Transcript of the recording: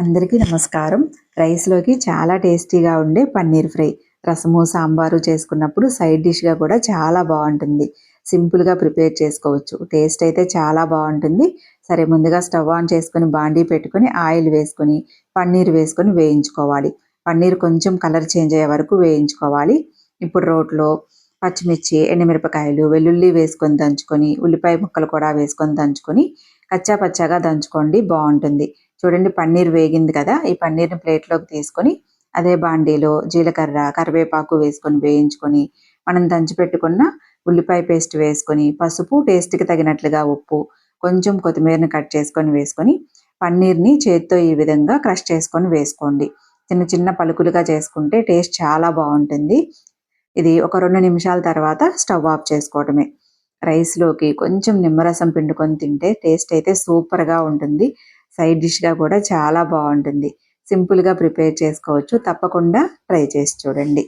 అందరికీ నమస్కారం. రైస్‌లోకి చాలా టేస్టీగా ఉండే పన్నీర్ ఫ్రై, రసము, సాంబారు చేసుకున్నప్పుడు సైడ్ డిష్‌గా కూడా చాలా బావుంటుంది. సింపుల్‌గా ప్రిపేర్ చేసుకోవచ్చు. టేస్ట్ అయితే చాలా బావుంటుంది. సరే, ముందుగా స్టవ్ ఆన్ చేసుకొని బాండీ పెట్టుకొని ఆయిల్ వేసుకొని పన్నీర్ వేసుకొని వేయించుకోవాలి. పన్నీర్ కొంచెం కలర్ చేంజ్ అయ్యే వరకు వేయించుకోవాలి. ఇప్పుడు రోట్లో పచ్చిమిర్చి, ఎండుమిరపకాయలు, వెల్లుల్లి వేసుకొని దంచుకొని, ఉల్లిపాయ ముక్కలు కూడా వేసుకొని దంచుకొని కచ్చా పచ్చాగా దంచుకోండి, బావుంటుంది. చూడండి, పన్నీర్ వేగింది కదా! ఈ పన్నీర్‌ని ప్లేట్‌లోకి తీసుకొని అదే బాండీలో జీలకర్ర, కరివేపాకు వేసుకొని వేయించుకొని, మనం దంచి పెట్టుకున్న ఉల్లిపాయ పేస్ట్ వేసుకొని, పసుపు, టేస్ట్‌కి తగినట్లుగా ఉప్పు, కొంచెం కొత్తిమీరని కట్ చేసుకొని వేసుకొని, పన్నీర్‌ని చేత్తో ఈ విధంగా క్రష్ చేసుకొని వేసుకోండి. చిన్న చిన్న పలుకులుగా చేసుకుంటే టేస్ట్ చాలా బావుంటుంది. ఇది ఒక 2 నిమిషాల తర్వాత స్టవ్ ఆఫ్ చేసుకోవటమే. రైస్‌లోకి కొంచెం నిమ్మరసం పిండుకొని తింటే టేస్ట్ అయితే సూపర్‌గా ఉంటుంది. సైడ్ డిష్‌గా కూడా చాలా బావుంటుంది. సింపుల్‌గా ప్రిపేర్ చేసుకోవచ్చు. తప్పకుండా ట్రై చేసి చూడండి.